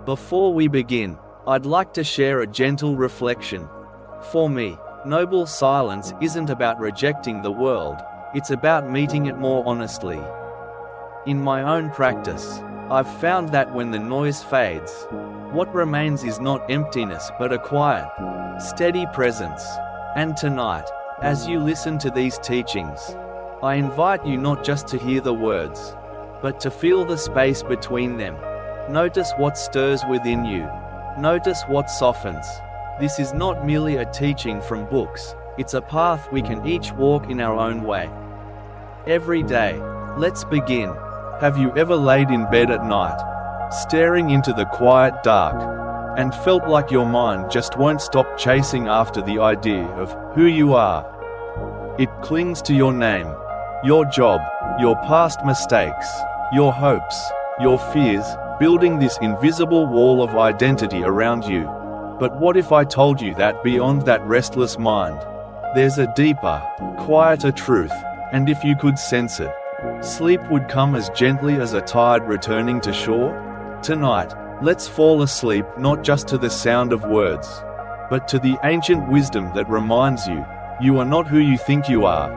Before we begin, I'd like to share a gentle reflection. For me, noble silence isn't about rejecting the world, it's about meeting it more honestly. In my own practice, I've found that when the noise fades, what remains is not emptiness but a quiet, steady presence. And tonight, as you listen to these teachings, I invite you not just to hear the words, but to feel the space between them. Notice what stirs within you. Notice what softens. This is not merely a teaching from books, it's a path we can each walk in our own way. Every day, let's begin. Have you ever laid in bed at night, staring into the quiet dark, and felt like your mind just won't stop chasing after the idea of who you are? It clings to your name, your job, your past mistakes, your hopes, your fears, building this invisible wall of identity around you. But what if I told you that beyond that restless mind, there's a deeper, quieter truth, and if you could sense it, sleep would come as gently as a tide returning to shore? Tonight, let's fall asleep not just to the sound of words, but to the ancient wisdom that reminds you, you are not who you think you are.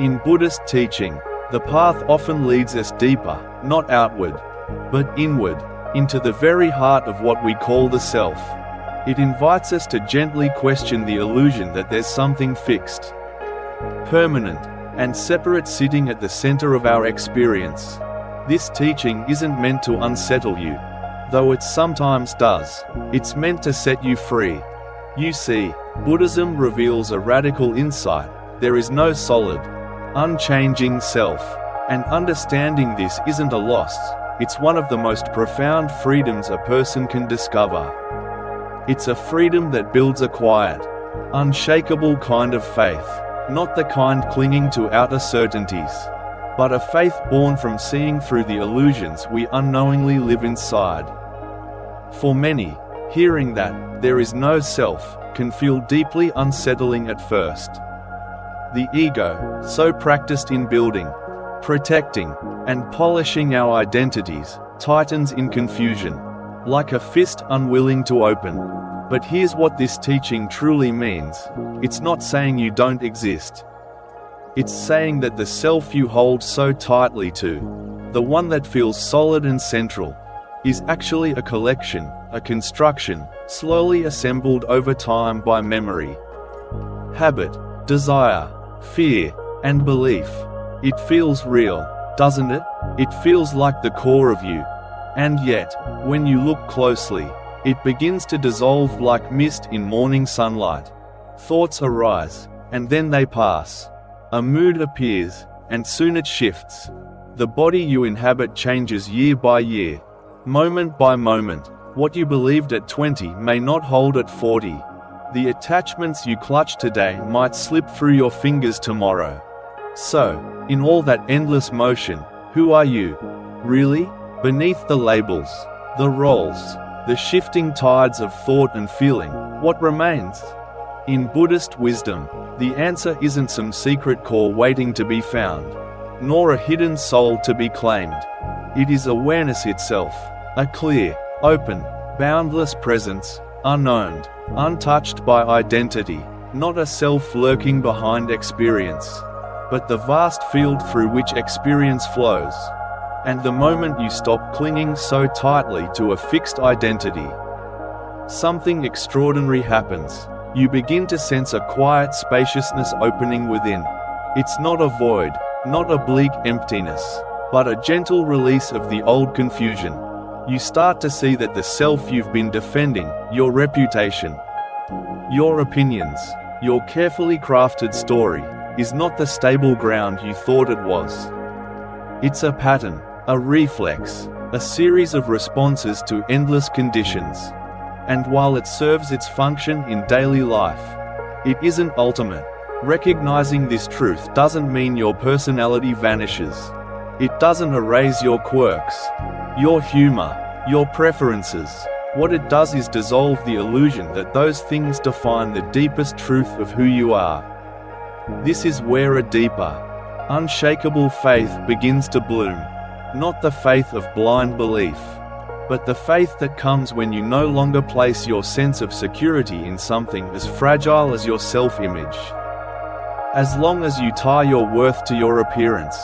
In Buddhist teaching, the path often leads us deeper, not outward, but inward, into the very heart of what we call the self. It invites us to gently question the illusion that there's something fixed, permanent, and separate sitting at the center of our experience. This teaching isn't meant to unsettle you, though it sometimes does. It's meant to set you free. You see, Buddhism reveals a radical insight. There is no solid, unchanging self. And understanding this isn't a loss, it's one of the most profound freedoms a person can discover. It's a freedom that builds a quiet, unshakable kind of faith, not the kind clinging to outer certainties, but a faith born from seeing through the illusions we unknowingly live inside. For many, hearing that there is no self can feel deeply unsettling at first. The ego, so practiced in building, protecting, and polishing our identities, tightens in confusion, like a fist unwilling to open. But here's what this teaching truly means. It's not saying you don't exist. It's saying that the self you hold so tightly to, the one that feels solid and central, is actually a collection, a construction, slowly assembled over time by memory, habit, desire, fear, and belief. It feels real, doesn't it? It feels like the core of you. And yet, when you look closely, it begins to dissolve like mist in morning sunlight. Thoughts arise, and then they pass. A mood appears, and soon it shifts. The body you inhabit changes year by year, moment by moment. What you believed at 20 may not hold at 40. The attachments you clutch today might slip through your fingers tomorrow. So, in all that endless motion, who are you, really? Beneath the labels, the roles, the shifting tides of thought and feeling, what remains? In Buddhist wisdom, the answer isn't some secret core waiting to be found, nor a hidden soul to be claimed. It is awareness itself, a clear, open, boundless presence, unowned, untouched by identity, not a self lurking behind experience, but the vast field through which experience flows. And the moment you stop clinging so tightly to a fixed identity, something extraordinary happens. You begin to sense a quiet spaciousness opening within. It's not a void, not a bleak emptiness, but a gentle release of the old confusion. You start to see that the self you've been defending, your reputation, your opinions, your carefully crafted story, is not the stable ground you thought it was. It's a pattern, a reflex, a series of responses to endless conditions. And while it serves its function in daily life, it isn't ultimate. Recognizing this truth doesn't mean your personality vanishes. It doesn't erase your quirks, your humor, your preferences. What it does is dissolve the illusion that those things define the deepest truth of who you are. This is where a deeper, unshakable faith begins to bloom. Not the faith of blind belief, but the faith that comes when you no longer place your sense of security in something as fragile as your self-image. As long as you tie your worth to your appearance,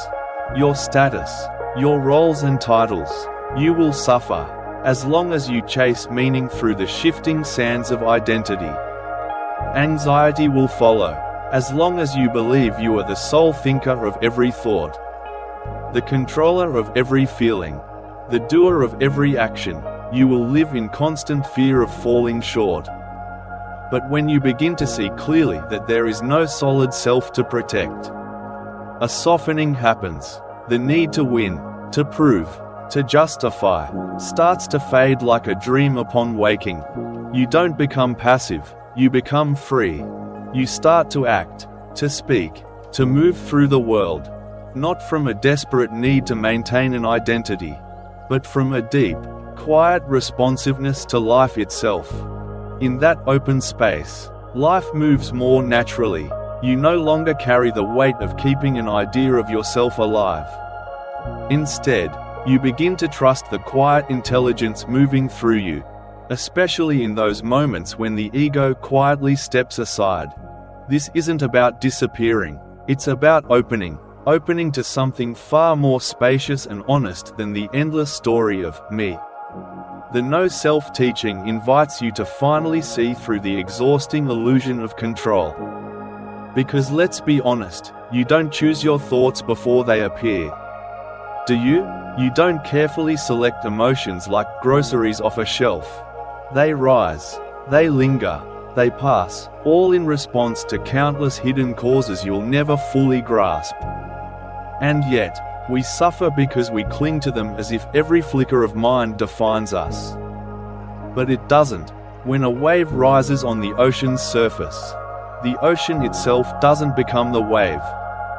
your status, your roles and titles, you will suffer. As long as you chase meaning through the shifting sands of identity, anxiety will follow. As long as you believe you are the sole thinker of every thought, the controller of every feeling, the doer of every action, you will live in constant fear of falling short. But when you begin to see clearly that there is no solid self to protect, a softening happens. The need to win, to prove, to justify, starts to fade like a dream upon waking. You don't become passive, you become free. You start to act, to speak, to move through the world, not from a desperate need to maintain an identity, but from a deep, quiet responsiveness to life itself. In that open space, life moves more naturally. You no longer carry the weight of keeping an idea of yourself alive. Instead, you begin to trust the quiet intelligence moving through you, especially in those moments when the ego quietly steps aside. This isn't about disappearing, it's about opening to something far more spacious and honest than the endless story of me. The no-self teaching invites you to finally see through the exhausting illusion of control. Because let's be honest, you don't choose your thoughts before they appear. Do you? You don't carefully select emotions like groceries off a shelf. They rise, they linger, they pass, all in response to countless hidden causes you'll never fully grasp. And yet, we suffer because we cling to them as if every flicker of mind defines us. But it doesn't. When a wave rises on the ocean's surface, the ocean itself doesn't become the wave.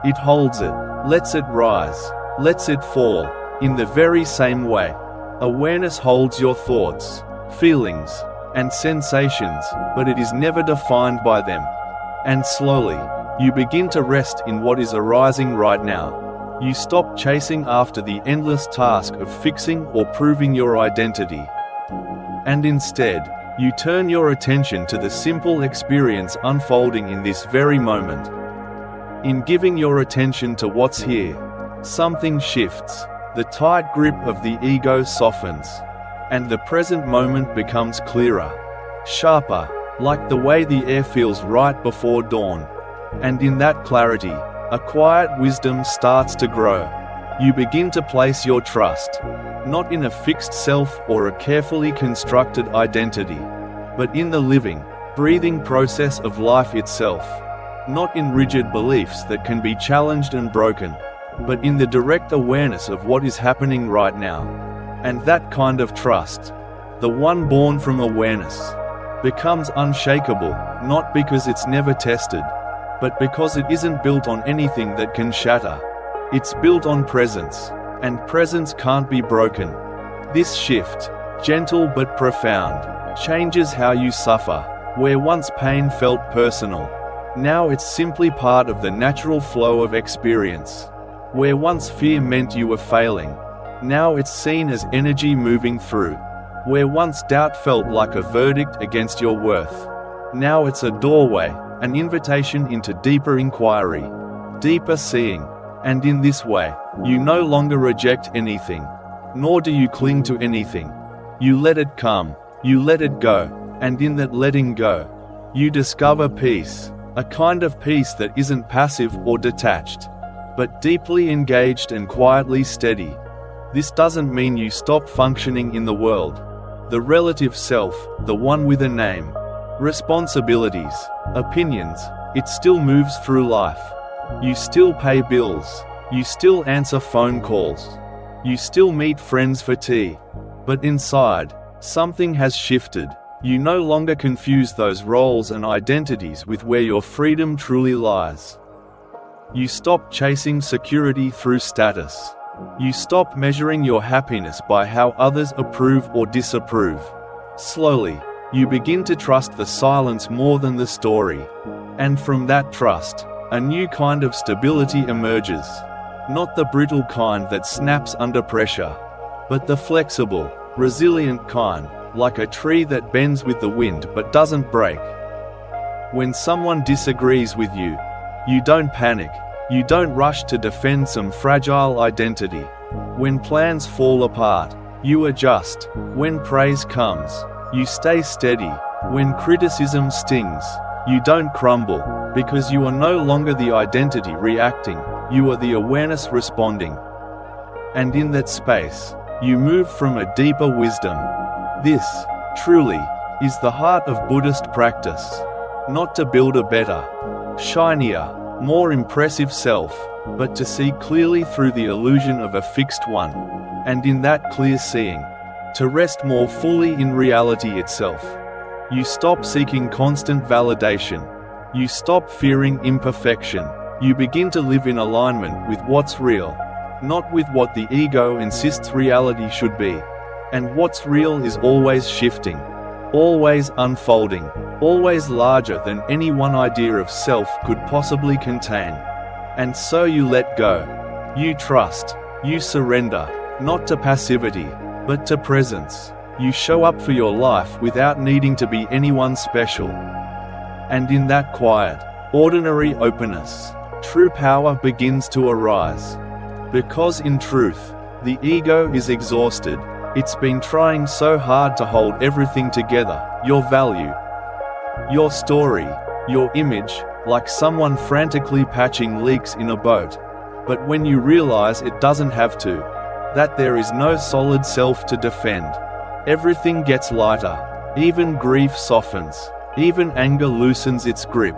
It holds it, lets it rise, lets it fall. In the very same way, awareness holds your thoughts, feelings, and sensations, but it is never defined by them. And slowly, you begin to rest in what is arising right now. You stop chasing after the endless task of fixing or proving your identity. And instead, you turn your attention to the simple experience unfolding in this very moment. In giving your attention to what's here, something shifts, the tight grip of the ego softens, and the present moment becomes clearer, sharper, like the way the air feels right before dawn. And in that clarity, a quiet wisdom starts to grow. You begin to place your trust, not in a fixed self or a carefully constructed identity, but in the living, breathing process of life itself. Not in rigid beliefs that can be challenged and broken, but in the direct awareness of what is happening right now. And that kind of trust, the one born from awareness, becomes unshakable, not because it's never tested, but because it isn't built on anything that can shatter. It's built on presence, and presence can't be broken. This shift, gentle but profound, changes how you suffer. Where once pain felt personal, now it's simply part of the natural flow of experience. Where once fear meant you were failing, now it's seen as energy moving through. Where once doubt felt like a verdict against your worth, now it's a doorway, an invitation into deeper inquiry, deeper seeing. And in this way, you no longer reject anything, nor do you cling to anything. You let it come, you let it go, and in that letting go, you discover peace, a kind of peace that isn't passive or detached, but deeply engaged and quietly steady. This doesn't mean you stop functioning in the world. The relative self, the one with a name, responsibilities, opinions, it still moves through life. You still pay bills, you still answer phone calls, you still meet friends for tea. But inside, something has shifted. You no longer confuse those roles and identities with where your freedom truly lies. You stop chasing security through status. You stop measuring your happiness by how others approve or disapprove. Slowly, you begin to trust the silence more than the story. And from that trust, a new kind of stability emerges. Not the brittle kind that snaps under pressure, but the flexible, resilient kind, like a tree that bends with the wind but doesn't break. When someone disagrees with you, you don't panic, you don't rush to defend some fragile identity. When plans fall apart, you adjust. When praise comes, you stay steady. When criticism stings, you don't crumble, because you are no longer the identity reacting, you are the awareness responding. And in that space, you move from a deeper wisdom. This, truly, is the heart of Buddhist practice. Not to build a better, shinier, more impressive self, but to see clearly through the illusion of a fixed one. And in that clear seeing, to rest more fully in reality itself. You stop seeking constant validation. You stop fearing imperfection. You begin to live in alignment with what's real, not with what the ego insists reality should be. And what's real is always shifting, always unfolding, always larger than any one idea of self could possibly contain. And so you let go. You trust. You surrender, not to passivity, but to presence. You show up for your life without needing to be anyone special. And in that quiet, ordinary openness, true power begins to arise. Because in truth, the ego is exhausted. It's been trying so hard to hold everything together, your value, your story, your image, like someone frantically patching leaks in a boat. But when you realize it doesn't have to, that there is no solid self to defend, everything gets lighter. Even grief softens. Even anger loosens its grip.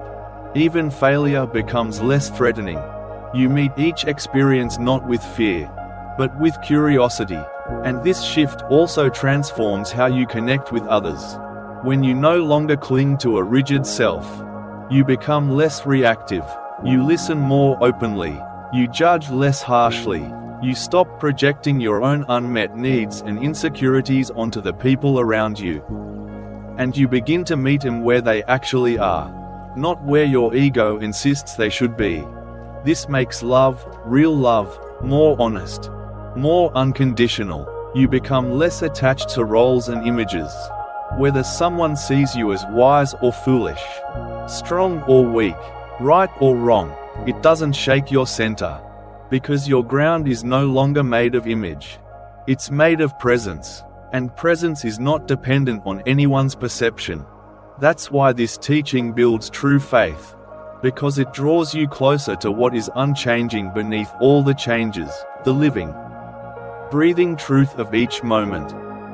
Even failure becomes less threatening. You meet each experience not with fear, but with curiosity. And this shift also transforms how you connect with others. When you no longer cling to a rigid self, you become less reactive. You listen more openly. You judge less harshly. You stop projecting your own unmet needs and insecurities onto the people around you. And you begin to meet them where they actually are, not where your ego insists they should be. This makes love, real love, more honest, more unconditional. You become less attached to roles and images. Whether someone sees you as wise or foolish, strong or weak, right or wrong, it doesn't shake your center. Because your ground is no longer made of image. It's made of presence. And presence is not dependent on anyone's perception. That's why this teaching builds true faith. Because it draws you closer to what is unchanging beneath all the changes, the living, breathing truth of each moment.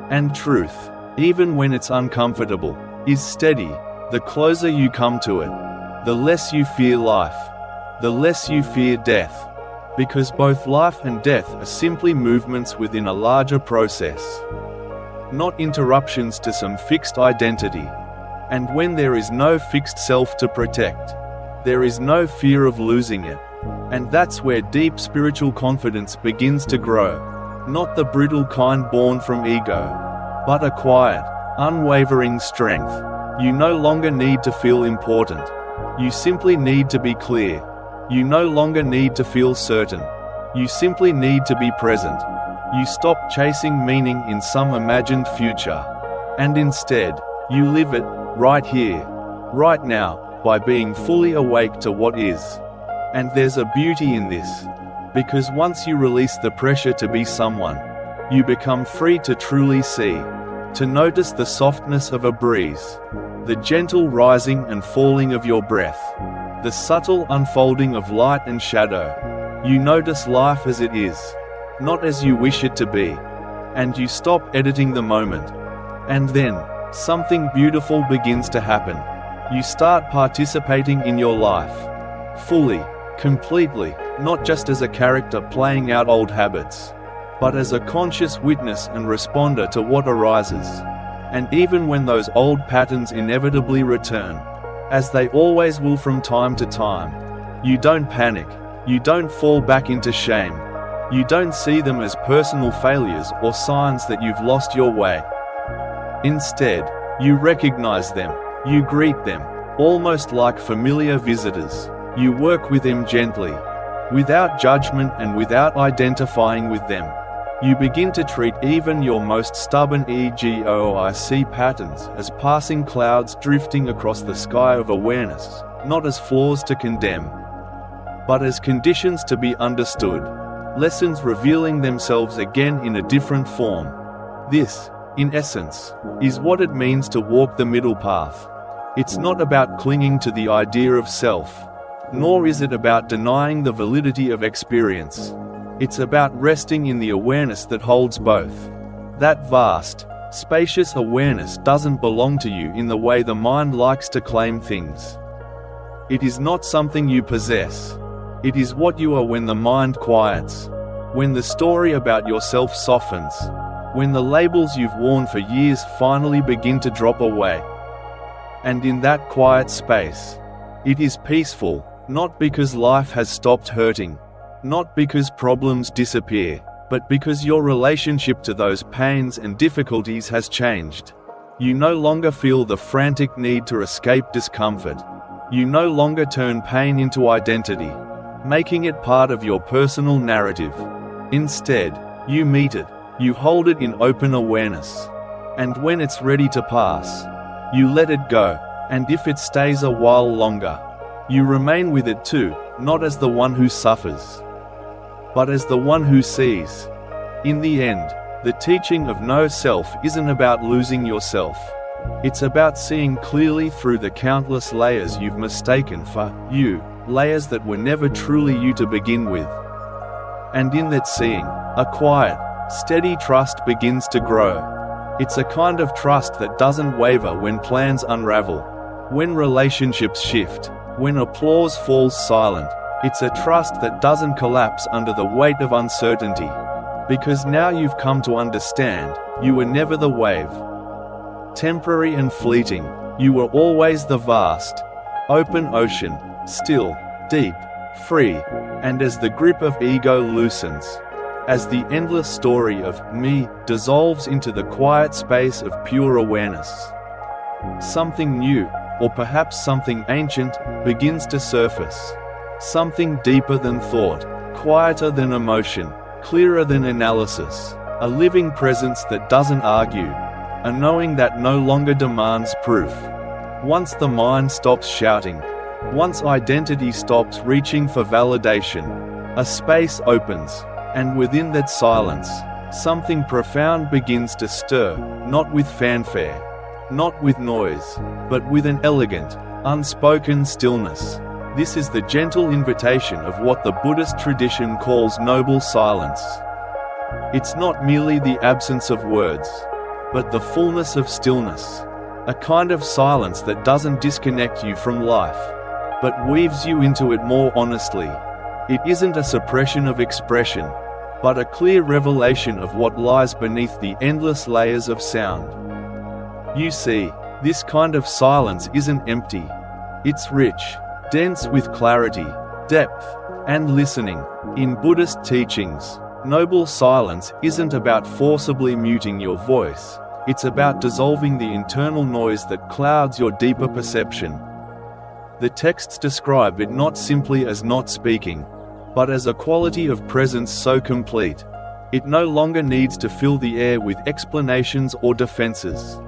And truth, even when it's uncomfortable, is steady. The closer you come to it, the less you fear life, the less you fear death. Because both life and death are simply movements within a larger process, not interruptions to some fixed identity. And when there is no fixed self to protect, there is no fear of losing it. And that's where deep spiritual confidence begins to grow. Not the brittle kind born from ego, but a quiet, unwavering strength. You no longer need to feel important. You simply need to be clear. You no longer need to feel certain. You simply need to be present. You stop chasing meaning in some imagined future. And instead, you live it, right here, right now, by being fully awake to what is. And there's a beauty in this. Because once you release the pressure to be someone, you become free to truly see. To notice the softness of a breeze. The gentle rising and falling of your breath. The subtle unfolding of light and shadow. You notice life as it is, not as you wish it to be. And you stop editing the moment. And then, something beautiful begins to happen. You start participating in your life. Fully, completely, not just as a character playing out old habits, but as a conscious witness and responder to what arises. And even when those old patterns inevitably return, as they always will from time to time, you don't panic. You don't fall back into shame. You don't see them as personal failures or signs that you've lost your way. Instead, you recognize them. You greet them, almost like familiar visitors. You work with them gently, without judgment and without identifying with them. You begin to treat even your most stubborn egoic patterns as passing clouds drifting across the sky of awareness, not as flaws to condemn, but as conditions to be understood, lessons revealing themselves again in a different form. This, in essence, is what it means to walk the middle path. It's not about clinging to the idea of self, nor is it about denying the validity of experience. It's about resting in the awareness that holds both. That vast, spacious awareness doesn't belong to you in the way the mind likes to claim things. It is not something you possess. It is what you are when the mind quiets, when the story about yourself softens, when the labels you've worn for years finally begin to drop away. And in that quiet space, it is peaceful, not because life has stopped hurting, not because problems disappear, but because your relationship to those pains and difficulties has changed. You no longer feel the frantic need to escape discomfort. You no longer turn pain into identity, making it part of your personal narrative. Instead, you meet it, you hold it in open awareness. And when it's ready to pass, you let it go, and if it stays a while longer, you remain with it too, not as the one who suffers, but as the one who sees. In the end, the teaching of no self isn't about losing yourself. It's about seeing clearly through the countless layers you've mistaken for you, layers that were never truly you to begin with. And in that seeing, a quiet, steady trust begins to grow. It's a kind of trust that doesn't waver when plans unravel, when relationships shift, when applause falls silent. It's a trust that doesn't collapse under the weight of uncertainty. Because now you've come to understand, you were never the wave, temporary and fleeting. You were always the vast, open ocean, still, deep, free. And as the grip of ego loosens, as the endless story of me dissolves into the quiet space of pure awareness, something new, or perhaps something ancient, begins to surface. Something deeper than thought, quieter than emotion, clearer than analysis, a living presence that doesn't argue, a knowing that no longer demands proof. Once the mind stops shouting, once identity stops reaching for validation, a space opens, and within that silence, something profound begins to stir, not with fanfare, not with noise, but with an elegant, unspoken stillness. This is the gentle invitation of what the Buddhist tradition calls noble silence. It's not merely the absence of words, but the fullness of stillness, a kind of silence that doesn't disconnect you from life, but weaves you into it more honestly. It isn't a suppression of expression, but a clear revelation of what lies beneath the endless layers of sound. You see, this kind of silence isn't empty. It's rich, dense with clarity, depth, and listening. In Buddhist teachings, noble silence isn't about forcibly muting your voice. It's about dissolving the internal noise that clouds your deeper perception. The texts describe it not simply as not speaking, but as a quality of presence so complete, it no longer needs to fill the air with explanations or defenses.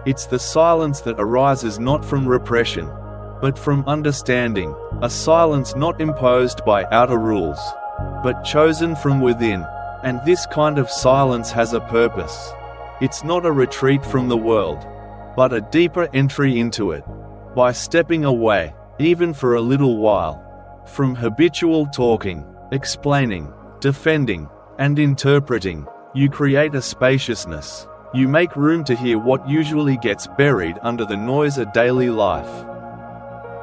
It's the silence that arises not from repression, but from understanding, a silence not imposed by outer rules, but chosen from within. And this kind of silence has a purpose. It's not a retreat from the world, but a deeper entry into it. By stepping away, even for a little while, from habitual talking, explaining, defending, and interpreting, you create a spaciousness. You make room to hear what usually gets buried under the noise of daily life.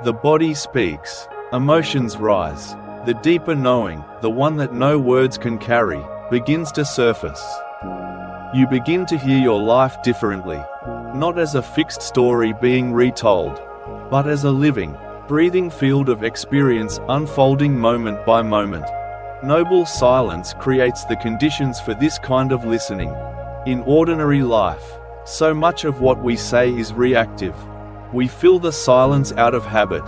The body speaks, emotions rise, the deeper knowing, the one that no words can carry, begins to surface. You begin to hear your life differently, not as a fixed story being retold, but as a living, breathing field of experience unfolding moment by moment. Noble silence creates the conditions for this kind of listening. In ordinary life, so much of what we say is reactive. We fill the silence out of habit,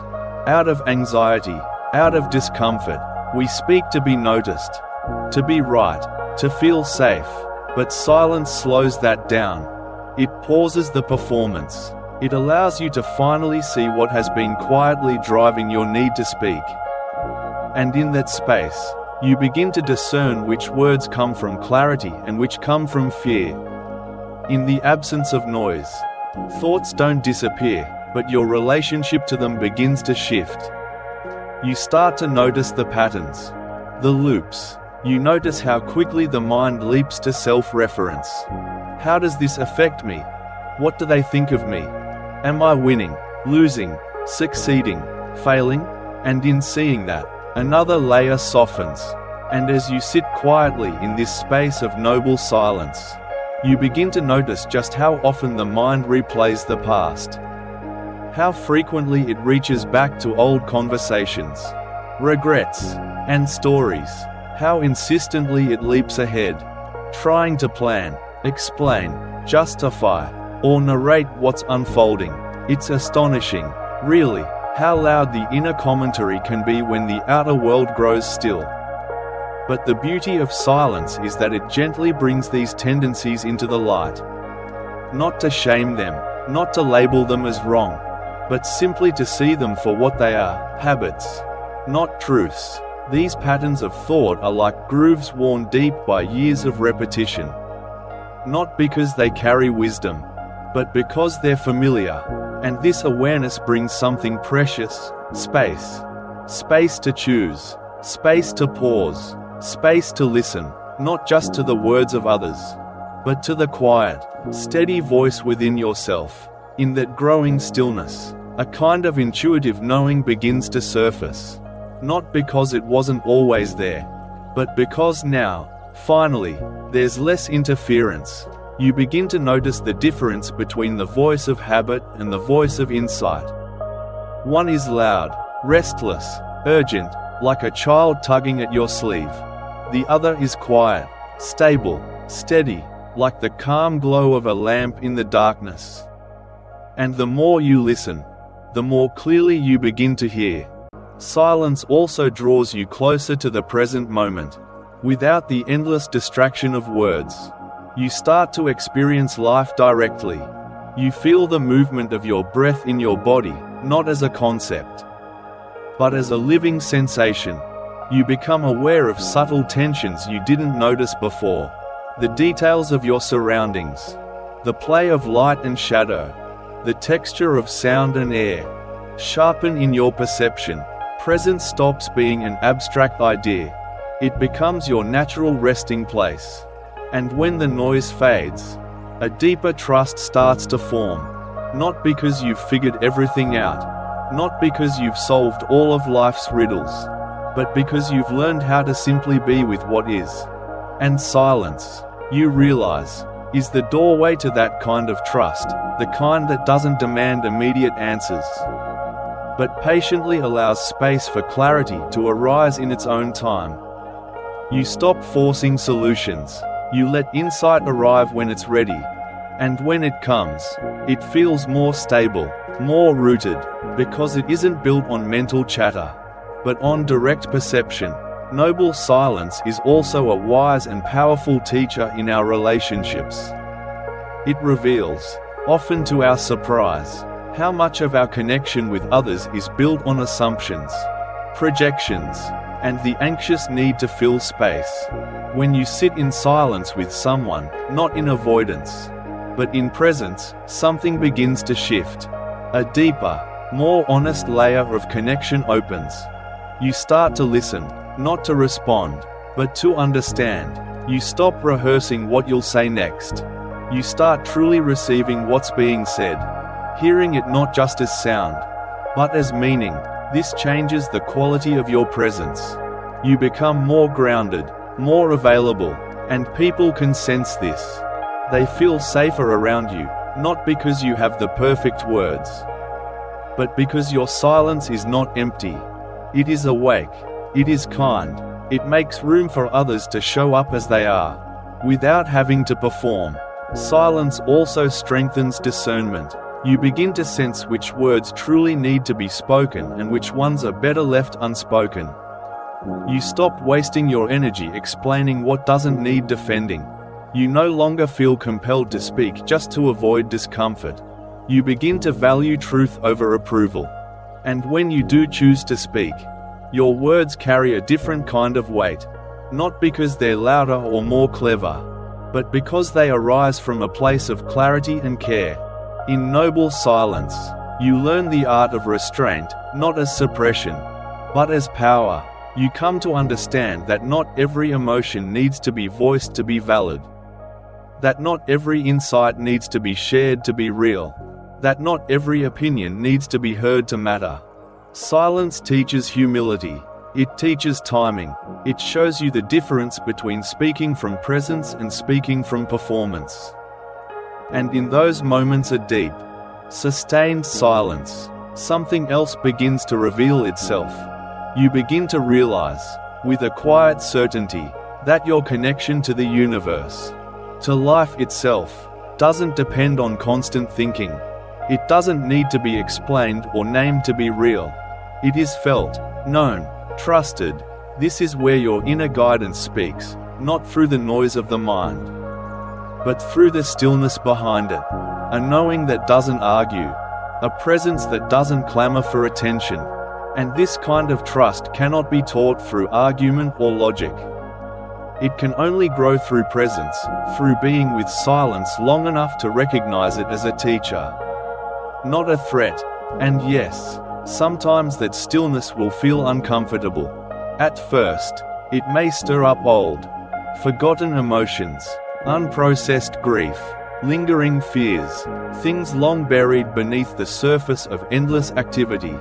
out of anxiety, out of discomfort. We speak to be noticed, to be right, to feel safe. But silence slows that down. It pauses the performance. It allows you to finally see what has been quietly driving your need to speak. And in that space, you begin to discern which words come from clarity and which come from fear. In the absence of noise, thoughts don't disappear, but your relationship to them begins to shift. You start to notice the patterns, the loops. You notice how quickly the mind leaps to self-reference. How does this affect me? What do they think of me? Am I winning, losing, succeeding, failing? And in seeing that, another layer softens. And as you sit quietly in this space of noble silence, you begin to notice just how often the mind replays the past. How frequently it reaches back to old conversations, regrets, and stories. How insistently it leaps ahead, trying to plan, explain, justify, or narrate what's unfolding. It's astonishing, really, how loud the inner commentary can be when the outer world grows still. But the beauty of silence is that it gently brings these tendencies into the light. Not to shame them, not to label them as wrong, but simply to see them for what they are, habits, not truths. These patterns of thought are like grooves worn deep by years of repetition. Not because they carry wisdom, but because they're familiar. And this awareness brings something precious: space. Space to choose, space to pause, space to listen, not just to the words of others, but to the quiet, steady voice within yourself. In that growing stillness, a kind of intuitive knowing begins to surface. Not because it wasn't always there, but because now, finally, there's less interference. You begin to notice the difference between the voice of habit and the voice of insight. One is loud, restless, urgent, like a child tugging at your sleeve. The other is quiet, stable, steady, like the calm glow of a lamp in the darkness. And the more you listen, the more clearly you begin to hear. Silence also draws you closer to the present moment. Without the endless distraction of words, you start to experience life directly. You feel the movement of your breath in your body, not as a concept, but as a living sensation. You become aware of subtle tensions you didn't notice before. The details of your surroundings, the play of light and shadow, the texture of sound and air, sharpen in your perception. Presence stops being an abstract idea. It becomes your natural resting place. And when the noise fades, a deeper trust starts to form. Not because you've figured everything out, not because you've solved all of life's riddles, but because you've learned how to simply be with what is. And silence, you realize, is the doorway to that kind of trust, the kind that doesn't demand immediate answers, but patiently allows space for clarity to arise in its own time. You stop forcing solutions. You let insight arrive when it's ready. And when it comes, it feels more stable, more rooted, because it isn't built on mental chatter, but on direct perception. Noble silence is also a wise and powerful teacher in our relationships. It reveals, often to our surprise, how much of our connection with others is built on assumptions, projections, and the anxious need to fill space. When you sit in silence with someone, not in avoidance, but in presence, something begins to shift. A deeper, more honest layer of connection opens. You start to listen, not to respond, but to understand. You stop rehearsing what you'll say next. You start truly receiving what's being said, hearing it not just as sound, but as meaning. This changes the quality of your presence. You become more grounded, more available, and people can sense this. They feel safer around you, not because you have the perfect words, but because your silence is not empty. It is awake. It is kind. It makes room for others to show up as they are, without having to perform. Silence also strengthens discernment. You begin to sense which words truly need to be spoken and which ones are better left unspoken. You stop wasting your energy explaining what doesn't need defending. You no longer feel compelled to speak just to avoid discomfort. You begin to value truth over approval. And when you do choose to speak, your words carry a different kind of weight. Not because they're louder or more clever, but because they arise from a place of clarity and care. In noble silence, you learn the art of restraint, not as suppression, but as power. You come to understand that not every emotion needs to be voiced to be valid. That not every insight needs to be shared to be real. That not every opinion needs to be heard to matter. Silence teaches humility. It teaches timing. It shows you the difference between speaking from presence and speaking from performance. And in those moments of deep, sustained silence, something else begins to reveal itself. You begin to realize, with a quiet certainty, that your connection to the universe, to life itself, doesn't depend on constant thinking. It doesn't need to be explained or named to be real. It is felt, known, trusted. This is where your inner guidance speaks, not through the noise of the mind, but through the stillness behind it. A knowing that doesn't argue, a presence that doesn't clamor for attention. And this kind of trust cannot be taught through argument or logic. It can only grow through presence, through being with silence long enough to recognize it as a teacher, not a threat. And yes, sometimes that stillness will feel uncomfortable. At first, it may stir up old, forgotten emotions, unprocessed grief, lingering fears, things long buried beneath the surface of endless activity.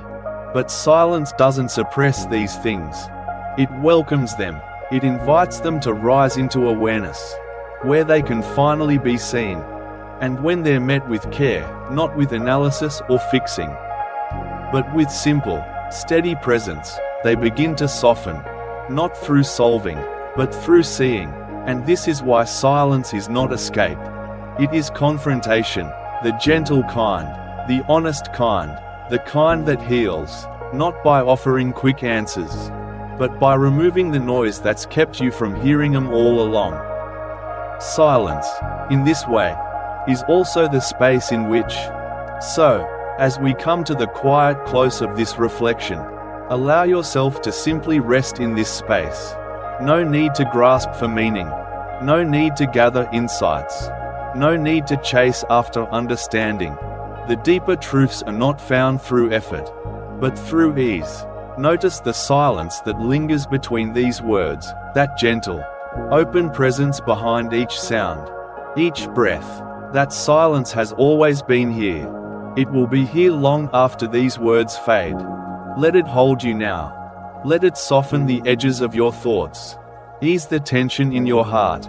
But silence doesn't suppress these things. It welcomes them. It invites them to rise into awareness, where they can finally be seen. And when they're met with care, not with analysis or fixing, but with simple, steady presence, they begin to soften, not through solving, but through seeing. And this is why silence is not escape. It is confrontation, the gentle kind, the honest kind, the kind that heals, not by offering quick answers, but by removing the noise that's kept you from hearing them all along. Silence, in this way, is also the space in which, as we come to the quiet close of this reflection, allow yourself to simply rest in this space. No need to grasp for meaning, no need to gather insights, no need to chase after understanding. The deeper truths are not found through effort, but through ease. Notice the silence that lingers between these words, that gentle, open presence behind each sound, each breath. That silence has always been here. It will be here long after these words fade. Let it hold you now. Let it soften the edges of your thoughts, ease the tension in your heart,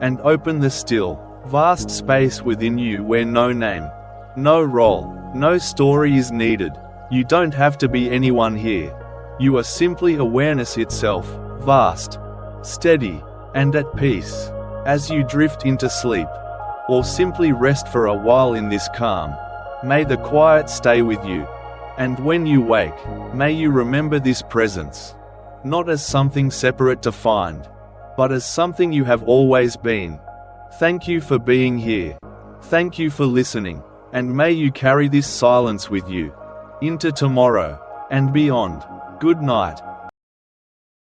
and open the still, vast space within you where no name, no role, no story is needed. You don't have to be anyone here. You are simply awareness itself, vast, steady, and at peace. As you drift into sleep, or simply rest for a while in this calm, may the quiet stay with you. And when you wake, may you remember this presence, not as something separate to find, but as something you have always been. Thank you for being here. Thank you for listening. And may you carry this silence with you into tomorrow and beyond. Good night.